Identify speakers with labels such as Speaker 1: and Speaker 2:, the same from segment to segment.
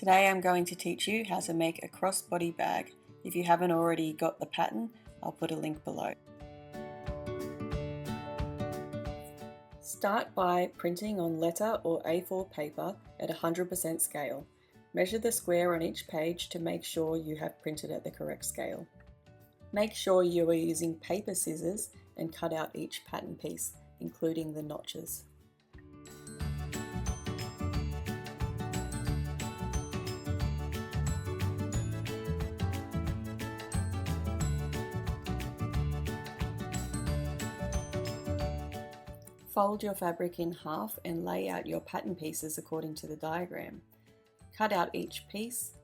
Speaker 1: Today I'm going to teach you how to make a crossbody bag. If you haven't already got the pattern, I'll put a link below. Start by printing on letter or A4 paper at 100% scale. Measure the square on each page to make sure you have printed at the correct scale. Make sure you are using paper scissors and cut out each pattern piece, including the notches. Fold your fabric in half and lay out your pattern pieces according to the diagram. Cut out each piece.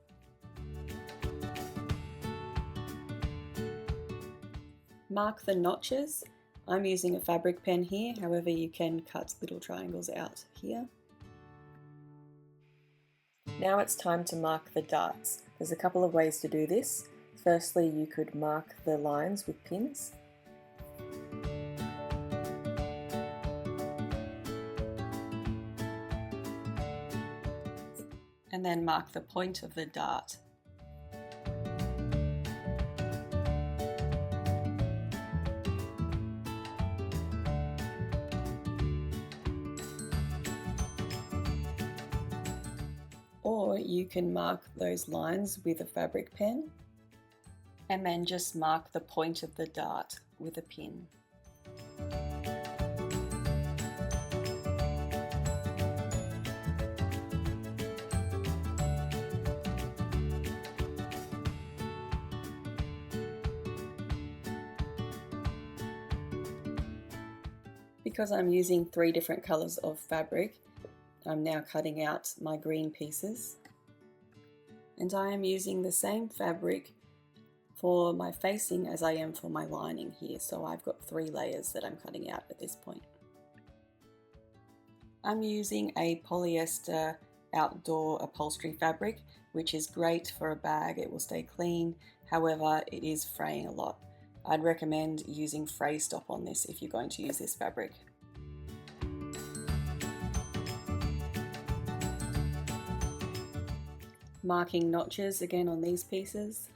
Speaker 1: Mark the notches. I'm using a fabric pen here, however you can cut little triangles out here. Now it's time to mark the darts. There's a couple of ways to do this. Firstly, you could mark the lines with pins. And then mark the point of the dart. Or you can mark those lines with a fabric pen and then just mark the point of the dart with a pin. Because I'm using 3 different colours of fabric, I'm now cutting out my green pieces, and I am using the same fabric for my facing as I am for my lining here, so I've got 3 layers that I'm cutting out at this point. I'm using a polyester outdoor upholstery fabric, which is great for a bag. It will stay clean, however it is fraying a lot. I'd recommend using fray stop on this if you're going to use this fabric. Marking notches again on these pieces.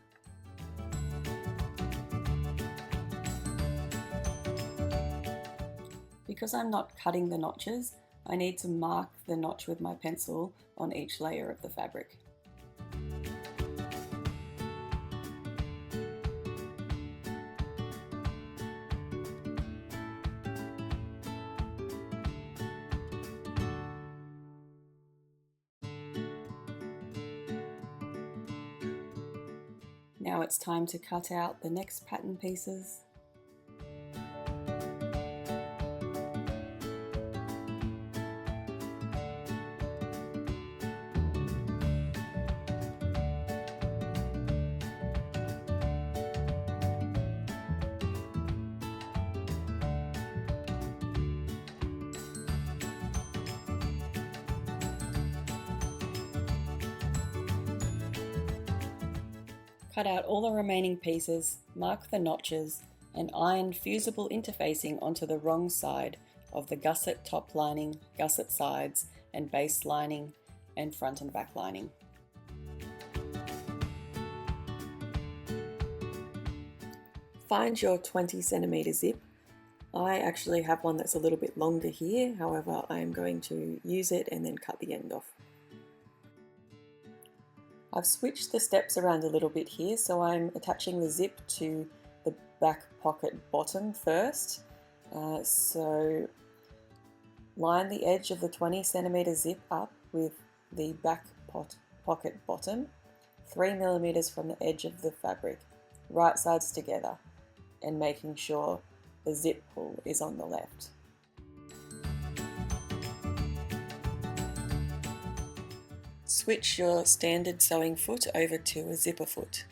Speaker 1: Because I'm not cutting the notches, I need to mark the notch with my pencil on each layer of the fabric. Now it's time to cut out the next pattern pieces. Cut out all the remaining pieces, mark the notches, and iron fusible interfacing onto the wrong side of the gusset top lining, gusset sides, and base lining, and front and back lining. Find your 20cm zip. I actually have one that's a little bit longer here, however I am going to use it and then cut the end off. I've switched the steps around a little bit here, so I'm attaching the zip to the back pocket bottom first. So line the edge of the 20cm zip up with the back pocket bottom, 3mm from the edge of the fabric, right sides together, and making sure the zip pull is on the left. Switch your standard sewing foot over to a zipper foot.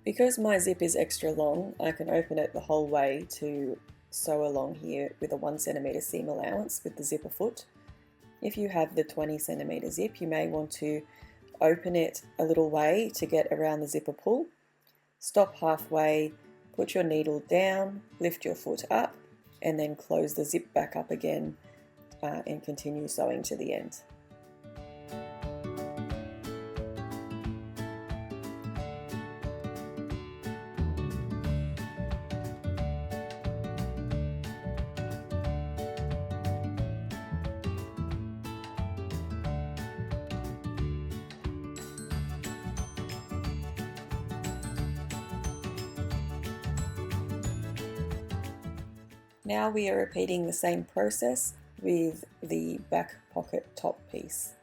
Speaker 1: Because my zip is extra long, I can open it the whole way to sew along here with a 1cm seam allowance with the zipper foot. If you have the 20cm zip, you may want to open it a little way to get around the zipper pull. Stop halfway, Put your needle down, lift your foot up, and then close the zip back up again and continue sewing to the end. Now we are repeating the same process with the back pocket top piece.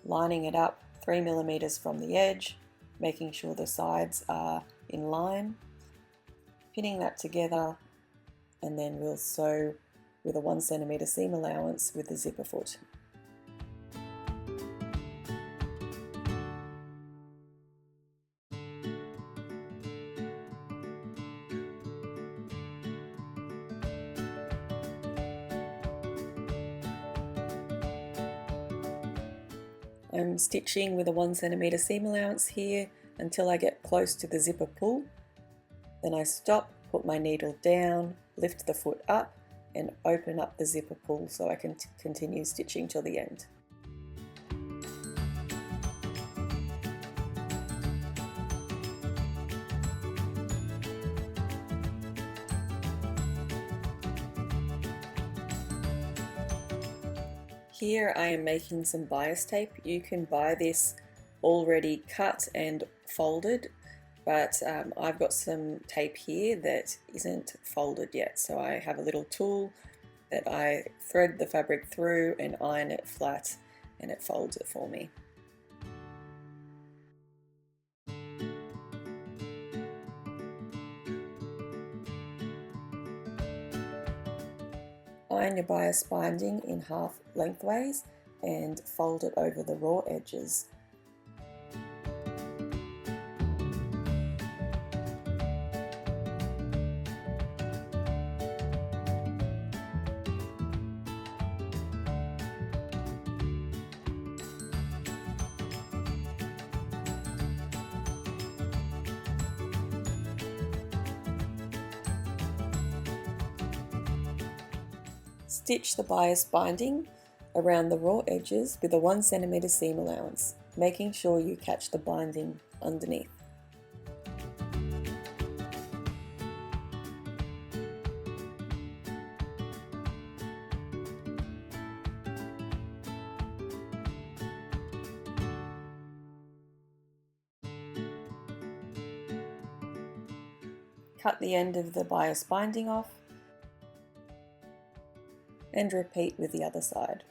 Speaker 1: Lining it up 3mm from the edge, making sure the sides are in line, pinning that together, and then we'll sew with a 1cm seam allowance with the zipper foot. I'm stitching with a 1cm seam allowance here until I get close to the zipper pull. Then I stop, put my needle down, lift the foot up and open up the zipper pull so I can continue stitching till the end. Here I am making some bias tape. You can buy this already cut and folded, but I've got some tape here that isn't folded yet. So I have a little tool that I thread the fabric through and iron it flat, and it folds it for me. Iron your bias binding in half lengthways and fold it over the raw edges. Stitch the bias binding around the raw edges with a 1cm seam allowance, making sure you catch the binding underneath. Cut the end of the bias binding off and repeat with the other side.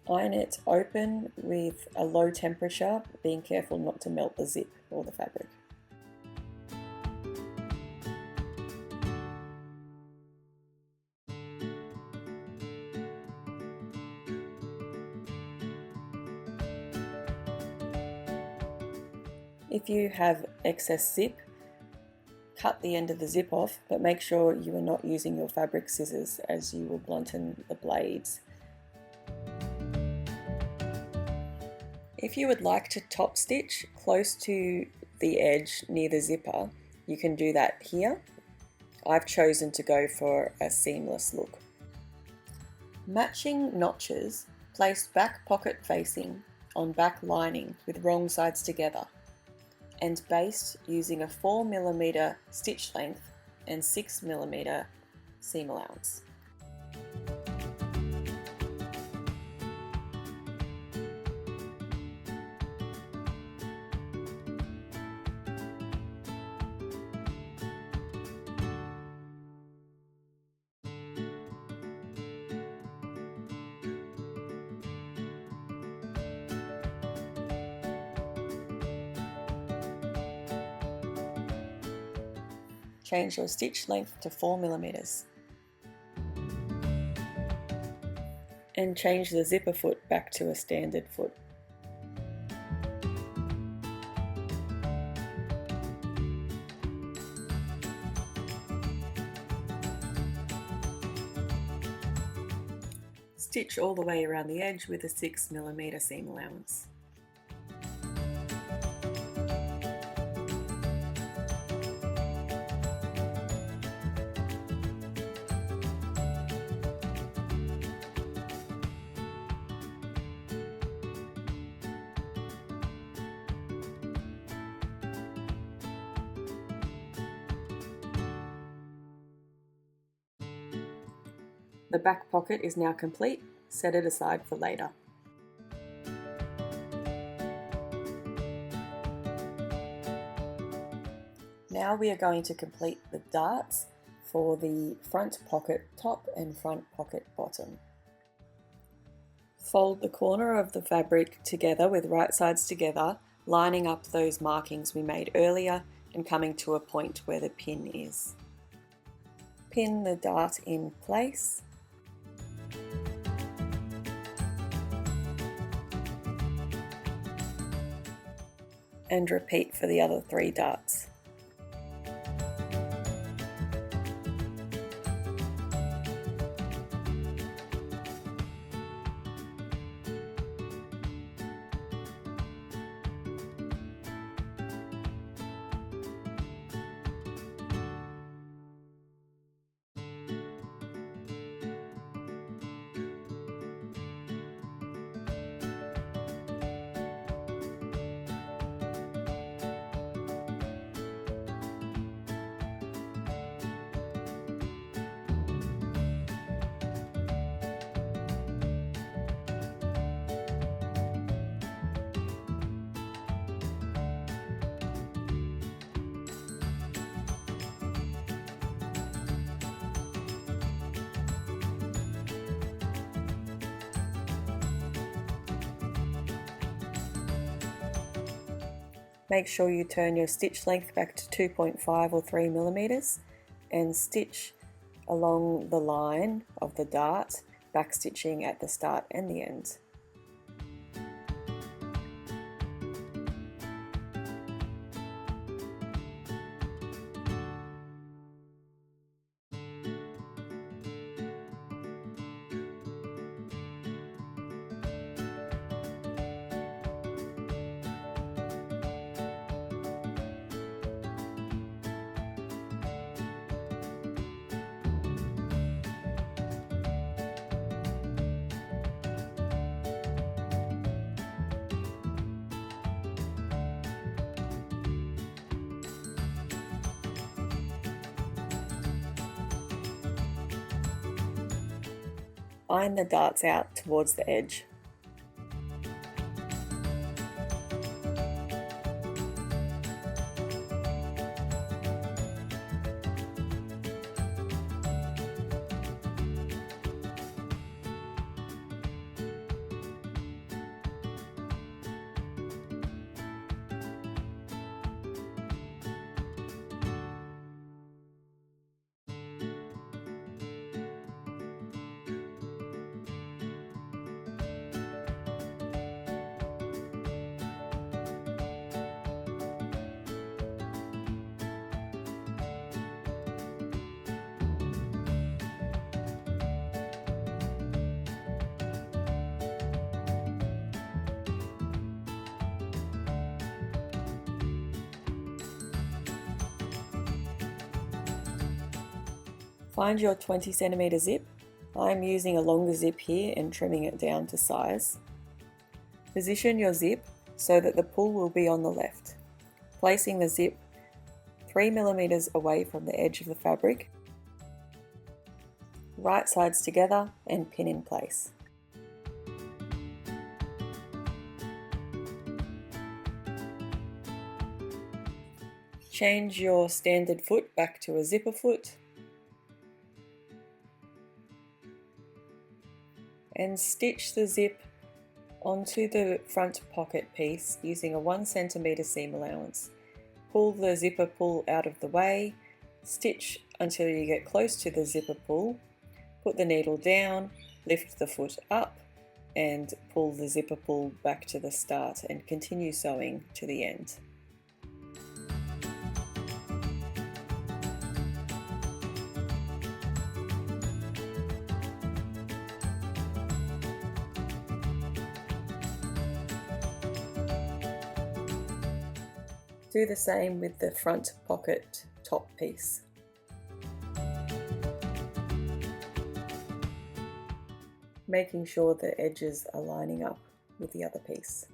Speaker 1: Iron it open with a low temperature, being careful not to melt the zip or the fabric. If you have excess zip, cut the end of the zip off, but make sure you are not using your fabric scissors as you will blunten the blades. If you would like to top stitch close to the edge near the zipper, you can do that here. I've chosen to go for a seamless look. Matching notches placed back pocket facing on back lining with wrong sides together and based using a 4mm stitch length and 6mm seam allowance. Change your stitch length to 4mm. And change the zipper foot back to a standard foot. Stitch all the way around the edge with a 6mm seam allowance. The back pocket is now complete. Set it aside for later. Now we are going to complete the darts for the front pocket top and front pocket bottom. Fold the corner of the fabric together with right sides together, lining up those markings we made earlier and coming to a point where the pin is. Pin the dart in place. And repeat for the other 3 darts. Make sure you turn your stitch length back to 2.5 or 3mm and stitch along the line of the dart, back stitching at the start and the end. Iron the darts out towards the edge. Find your 20cm zip. I'm using a longer zip here and trimming it down to size. Position your zip so that the pull will be on the left, placing the zip 3mm away from the edge of the fabric, right sides together and pin in place. Change your standard foot back to a zipper foot and stitch the zip onto the front pocket piece using a 1cm seam allowance. Pull the zipper pull out of the way Stitch until you get close to the zipper pull, put the needle down, lift the foot up and pull the zipper pull back to the start and continue sewing to the end. Do the same with the front pocket top piece. Making sure the edges are lining up with the other piece.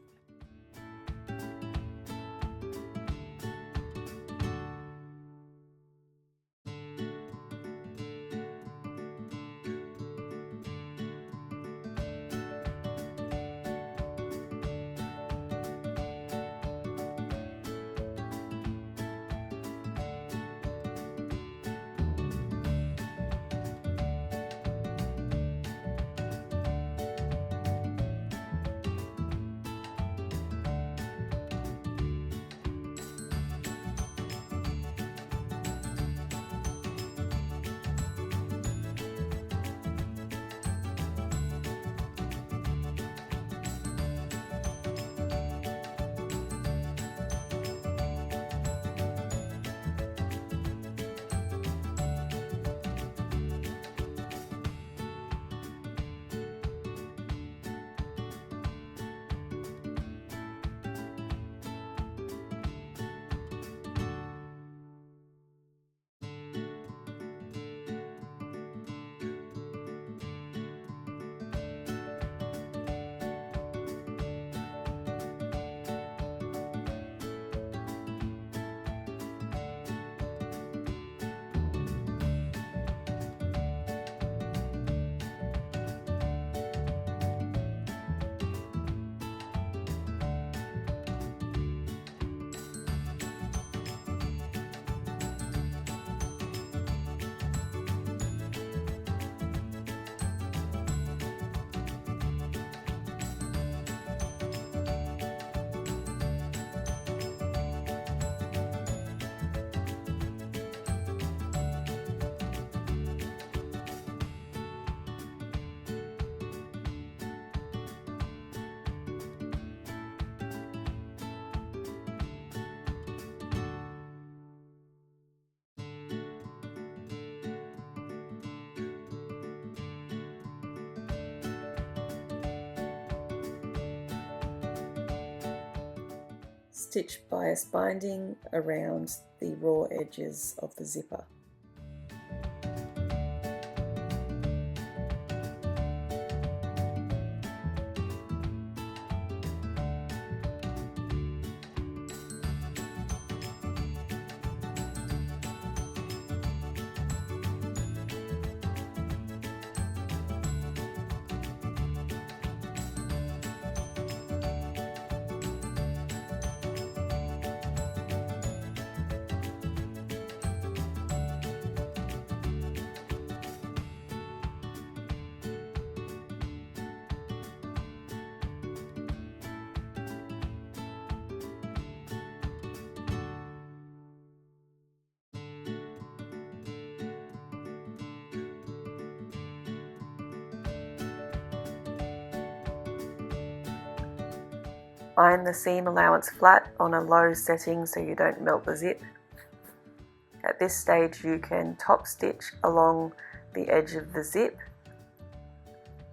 Speaker 1: Stitch bias binding around the raw edges of the zipper. Iron the seam allowance flat on a low setting so you don't melt the zip. At this stage you can top stitch along the edge of the zip,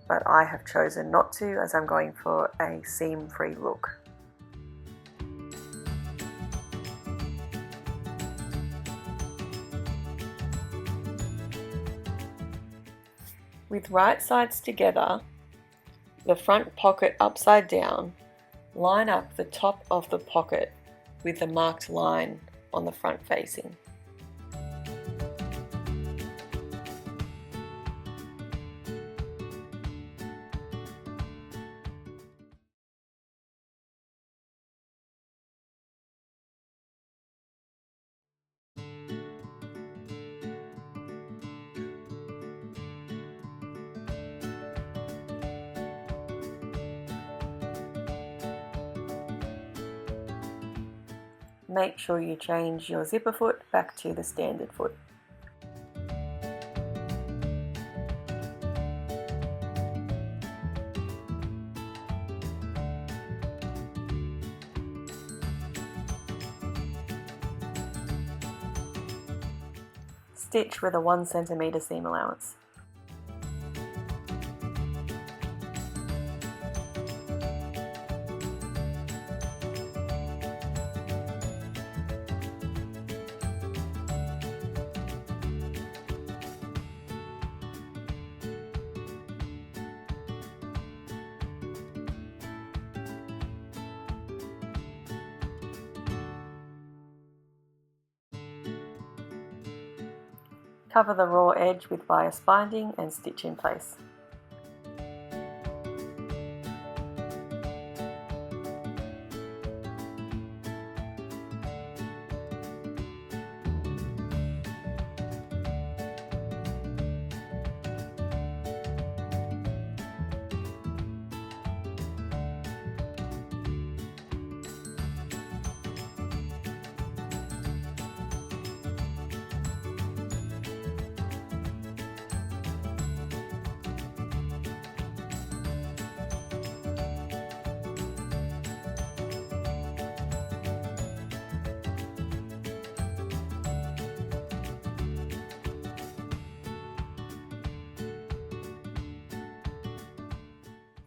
Speaker 1: but I have chosen not to as I'm going for a seam-free look. With right sides together, the front pocket upside down, line up the top of the pocket with the marked line on the front facing. Make sure you change your zipper foot back to the standard foot. Stitch with a 1 cm seam allowance. Cover the raw edge with bias binding and stitch in place.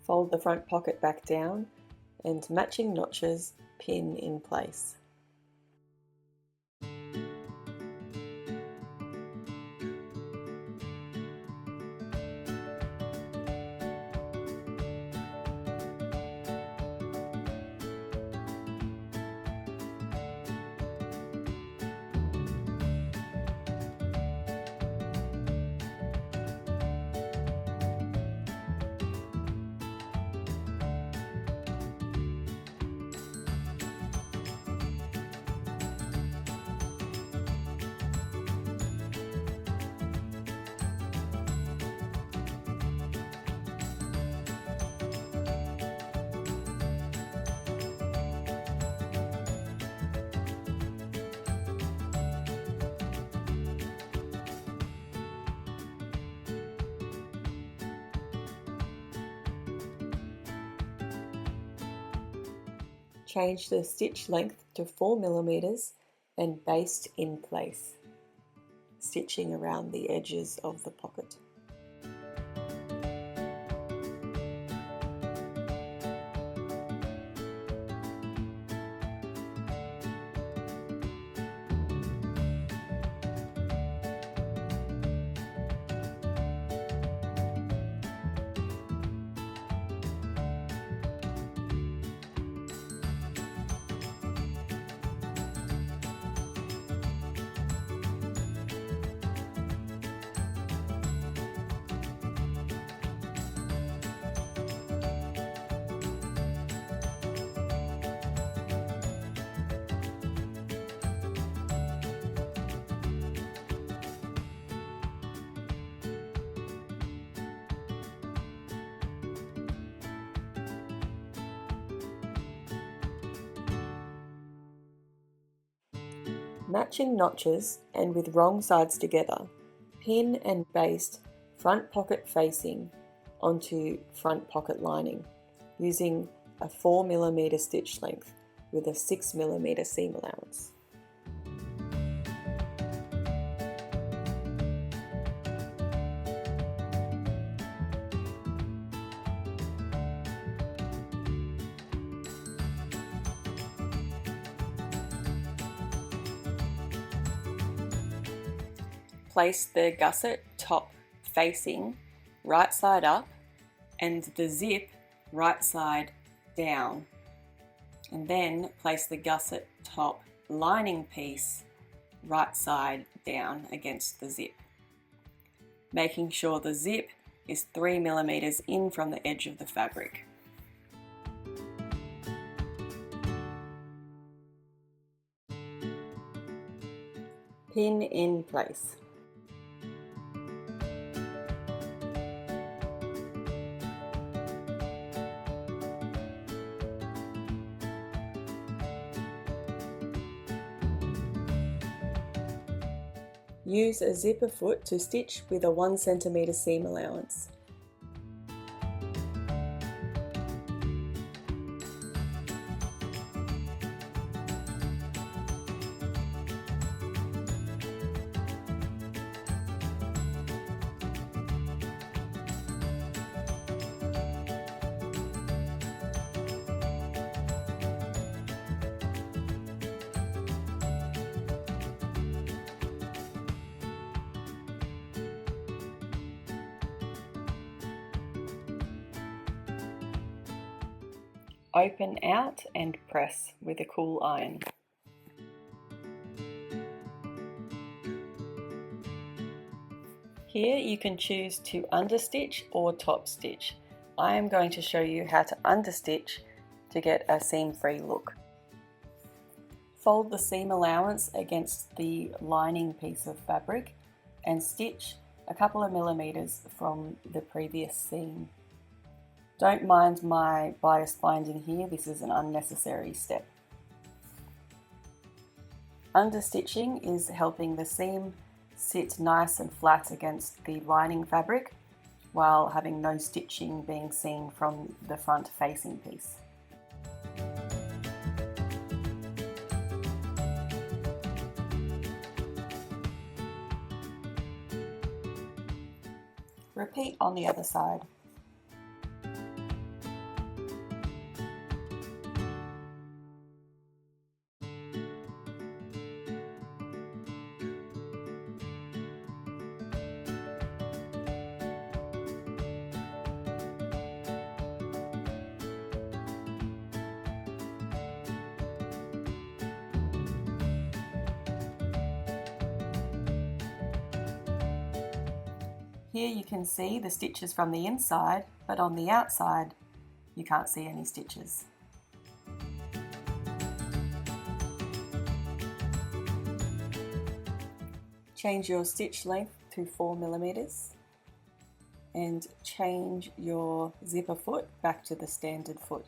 Speaker 1: Fold the front pocket back down and matching notches pin in place. Change the stitch length to 4 mm and baste in place, stitching around the edges of the pocket. Matching notches and with wrong sides together, pin and baste front pocket facing onto front pocket lining using a 4 mm stitch length with a 6 mm seam allowance. Place the gusset top facing right side up and the zip right side down, and then place the gusset top lining piece right side down against the zip, making sure the zip is 3 mm in from the edge of the fabric. Pin in place. Use a zipper foot to stitch with a 1 cm seam allowance. Open out and press with a cool iron. Here you can choose to understitch or top stitch. I am going to show you how to understitch to get a seam-free look. Fold the seam allowance against the lining piece of fabric and stitch a couple of millimeters from the previous seam. Don't mind my bias binding here, this is an unnecessary step. Understitching is helping the seam sit nice and flat against the lining fabric while having no stitching being seen from the front facing piece. Repeat on the other side. Here you can see the stitches from the inside, but on the outside you can't see any stitches. Change your stitch length to 4 millimeters and change your zipper foot back to the standard foot.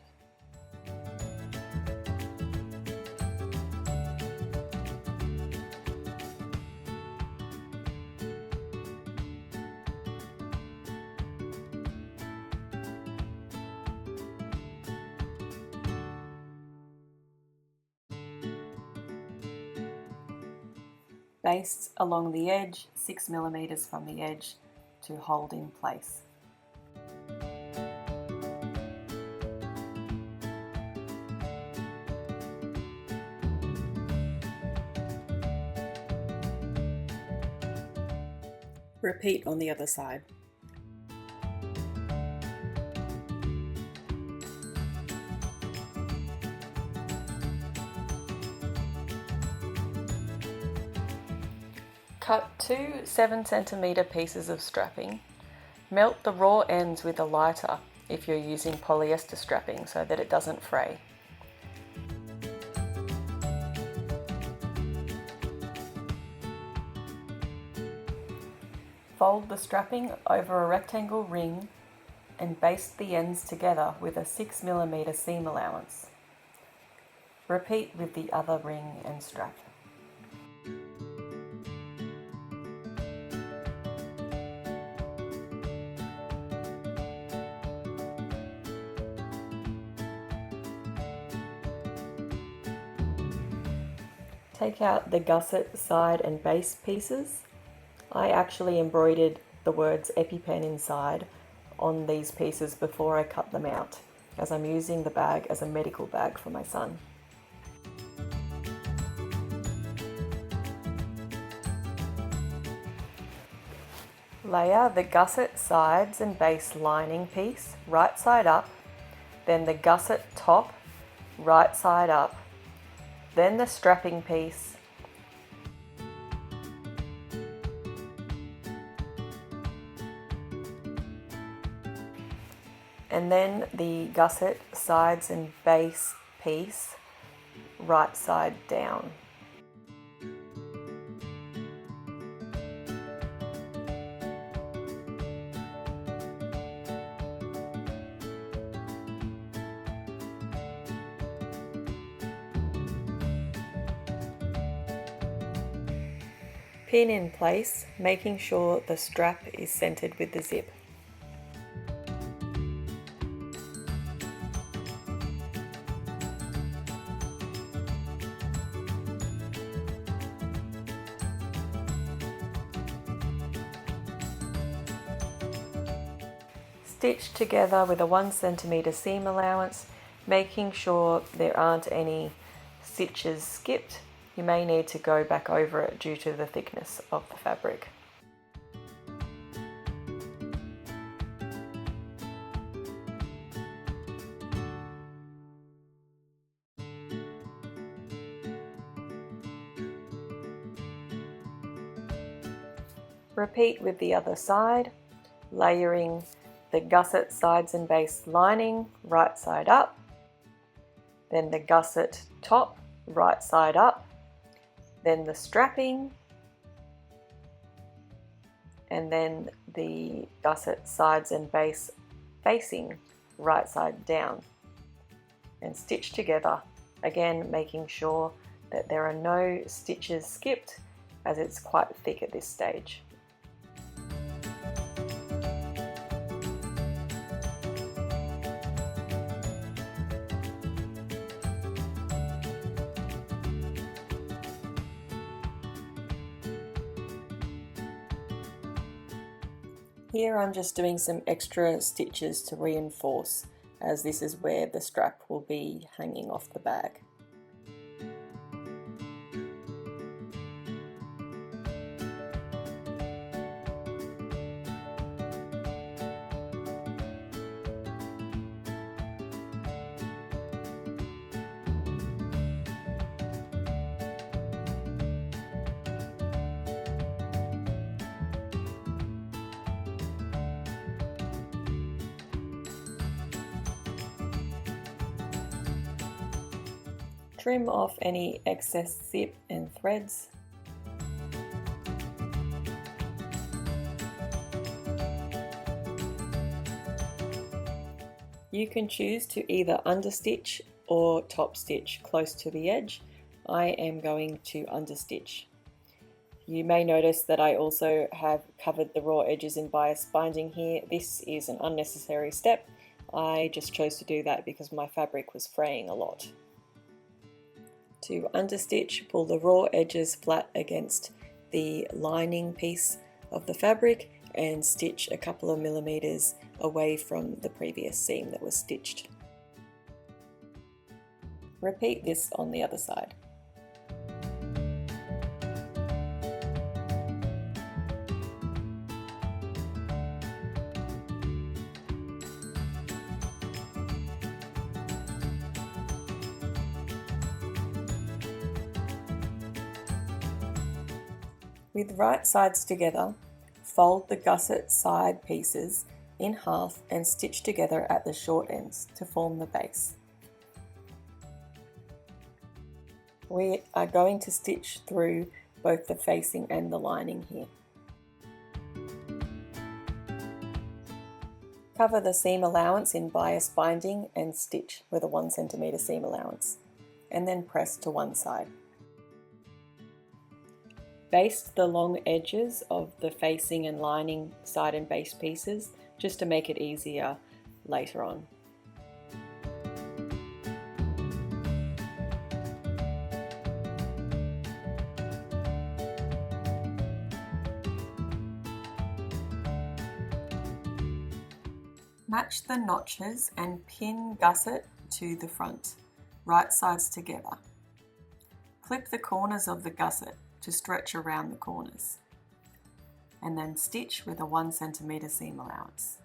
Speaker 1: Baste along the edge, 6 millimeters from the edge to hold in place. Repeat on the other side. Cut two 7cm pieces of strapping. Melt the raw ends with a lighter if you're using polyester strapping so that it doesn't fray. Fold the strapping over a rectangle ring and baste the ends together with a 6 mm seam allowance. Repeat with the other ring and strap. Take out the gusset side and base pieces. I actually embroidered the words EpiPen inside on these pieces before I cut them out, as I'm using the bag as a medical bag for my son. Layer the gusset sides and base lining piece right side up, then the gusset top right side up, then the strapping piece, and then the gusset sides and base piece right side down. Pin in place, making sure the strap is centered with the zip. Stitch together with a 1 cm seam allowance, making sure there aren't any stitches skipped. You may need to go back over it due to the thickness of the fabric. Repeat with the other side, layering the gusset sides and base lining right side up, then the gusset top right side up, then the strapping, and then the gusset sides and base facing right side down, and stitch together, again making sure that there are no stitches skipped as it's quite thick at this stage. Here I'm just doing some extra stitches to reinforce, as this is where the strap will be hanging off the bag. Trim off any excess zip and threads. You can choose to either understitch or top stitch close to the edge. I am going to understitch. You may notice that I also have covered the raw edges in bias binding here. This is an unnecessary step. I just chose to do that because my fabric was fraying a lot. To understitch, pull the raw edges flat against the lining piece of the fabric and stitch a couple of millimeters away from the previous seam that was stitched. Repeat this on the other side. With right sides together, fold the gusset side pieces in half and stitch together at the short ends to form the base. We are going to stitch through both the facing and the lining here. Cover the seam allowance in bias binding and stitch with a 1 cm seam allowance, and then press to one side. Baste the long edges of the facing and lining side and base pieces just to make it easier later on. Match the notches and pin gusset to the front, right sides together. Clip the corners of the gusset to stretch around the corners, and then stitch with a 1 cm seam allowance.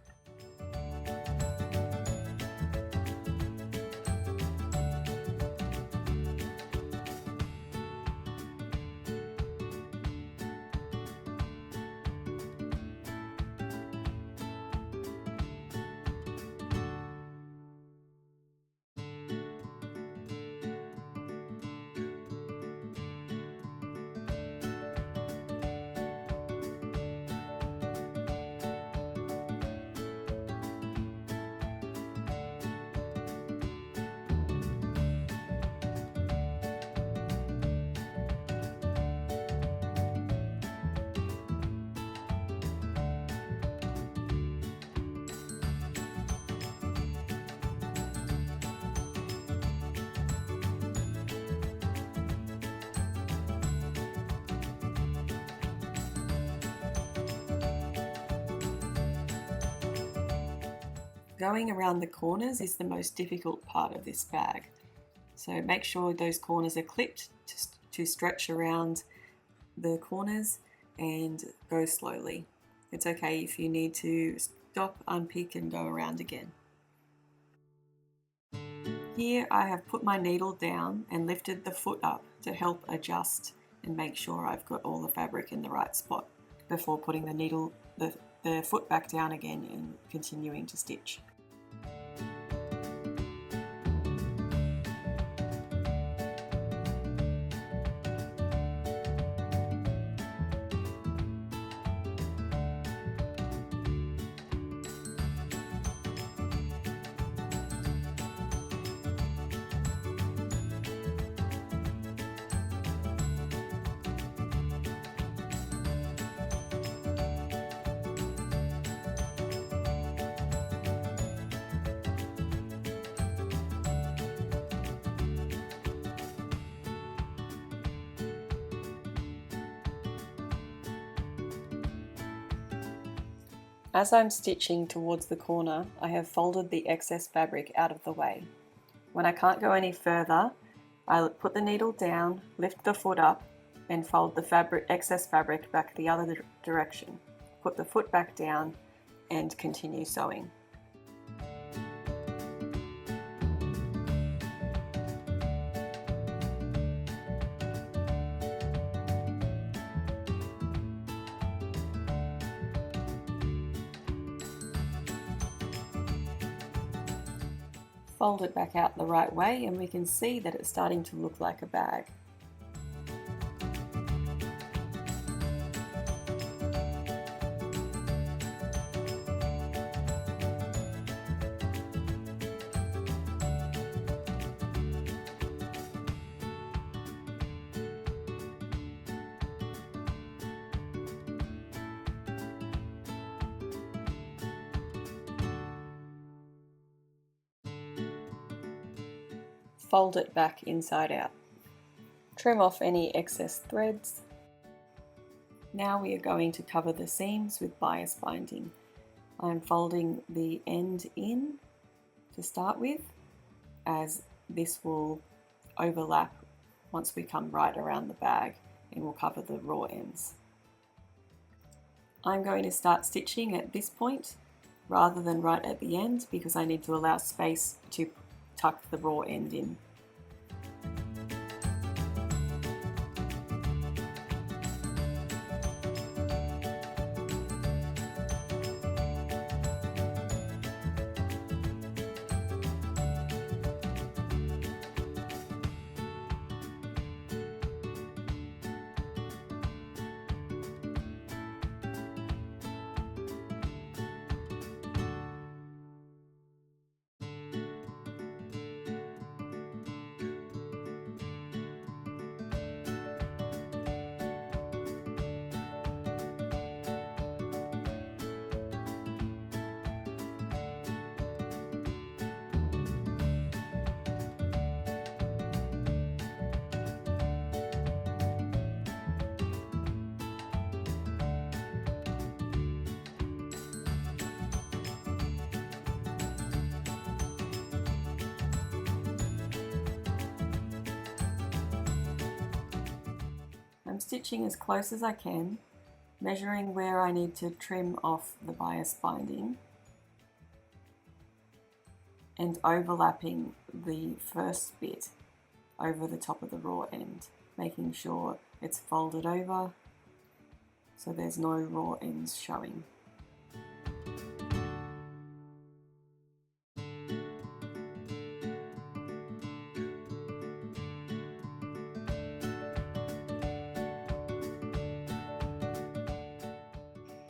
Speaker 1: Going around the corners is the most difficult part of this bag. So make sure those corners are clipped to stretch around the corners, and go slowly. It's okay if you need to stop, unpick and go around again. Here I have put my needle down and lifted the foot up to help adjust and make sure I've got all the fabric in the right spot. before putting the foot back down again and continuing to stitch. As I'm stitching towards the corner, I have folded the excess fabric out of the way. When I can't go any further, I put the needle down, lift the foot up, and fold the excess fabric back the other direction. Put the foot back down and continue sewing. Fold it back out the right way and we can see that it's starting to look like a bag. Fold it back inside out. Trim off any excess threads. Now we are going to cover the seams with bias binding. I'm folding the end in to start with, as this will overlap once we come right around the bag and will cover the raw ends. I'm going to start stitching at this point rather than right at the end because I need to allow space to tuck the raw end in. I'm stitching as close as I can, measuring where I need to trim off the bias binding and overlapping the first bit over the top of the raw end, making sure it's folded over so there's no raw ends showing.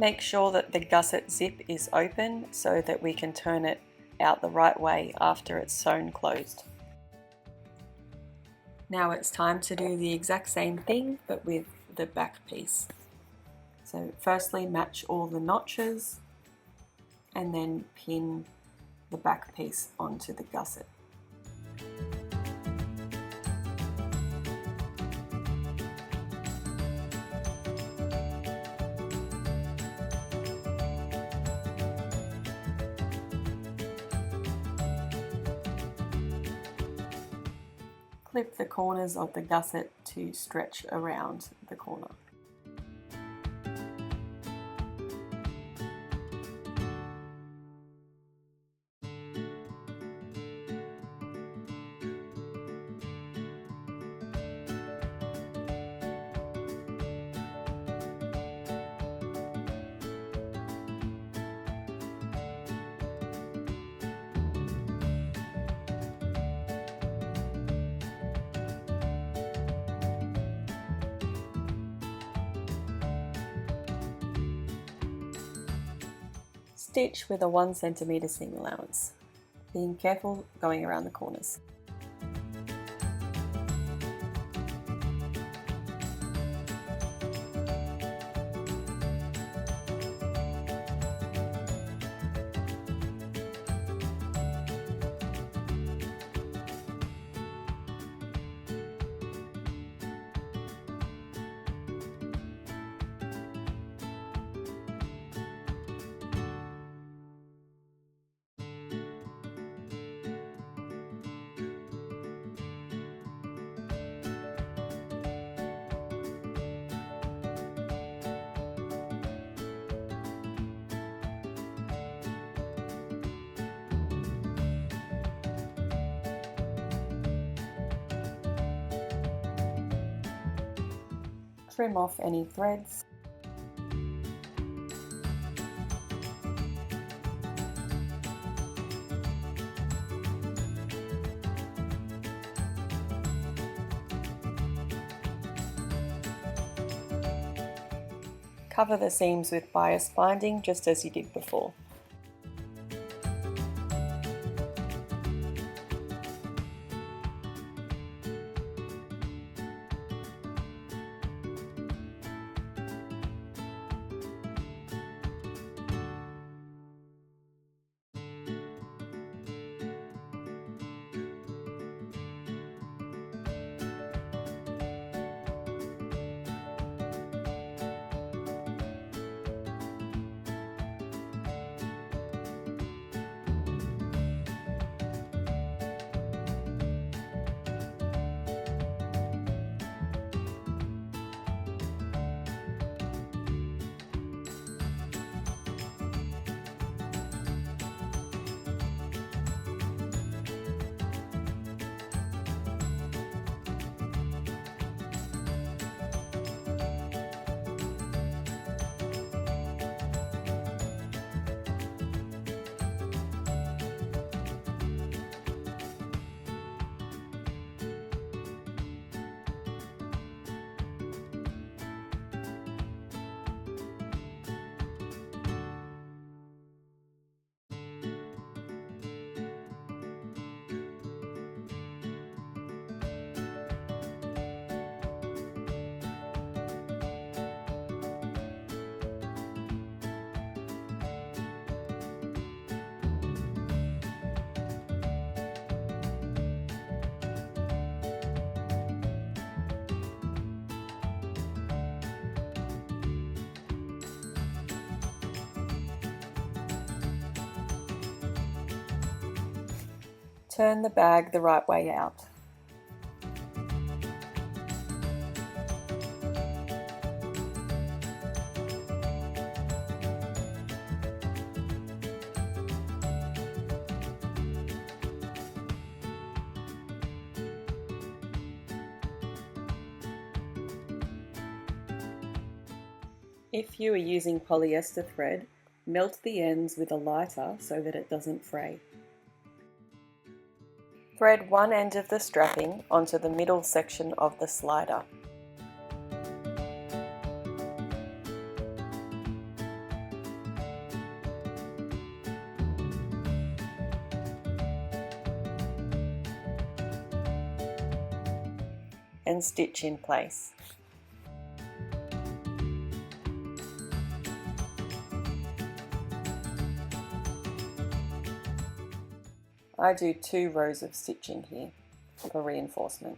Speaker 1: Make sure that the gusset zip is open so that we can turn it out the right way after it's sewn closed. Now it's time to do the exact same thing but with the back piece. So firstly match all the notches and then pin the back piece onto the gusset. Clip the corners of the gusset to stretch around the corner. stitch with a 1 cm seam allowance, being careful going around the corners. Trim off any threads. Cover the seams with bias binding just as you did before. Turn the bag the right way out. If you are using polyester thread, melt the ends with a lighter so that it doesn't fray. Thread one end of the strapping onto the middle section of the slider. And stitch in place. I do 2 rows of stitching here for reinforcement.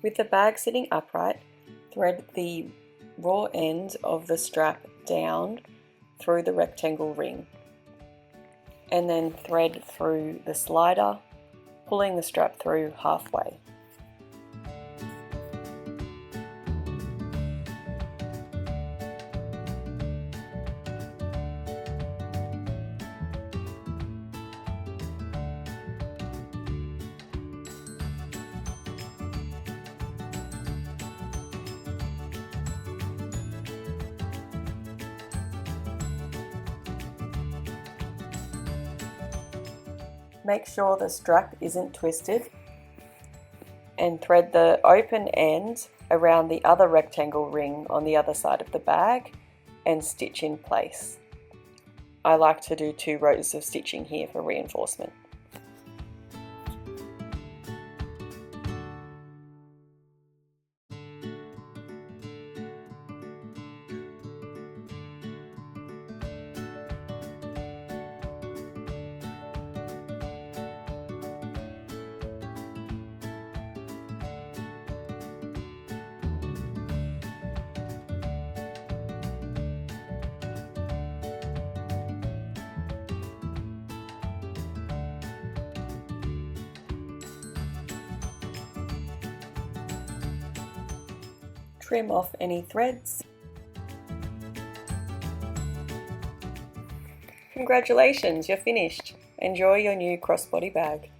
Speaker 1: With the bag sitting upright, thread the raw end of the strap down through the rectangle ring and then thread through the slider, pulling the strap through halfway. Make sure the strap isn't twisted and thread the open end around the other rectangle ring on the other side of the bag and stitch in place. I like to do 2 rows of stitching here for reinforcement. Trim off any threads. Congratulations, you're finished. Enjoy your new crossbody bag.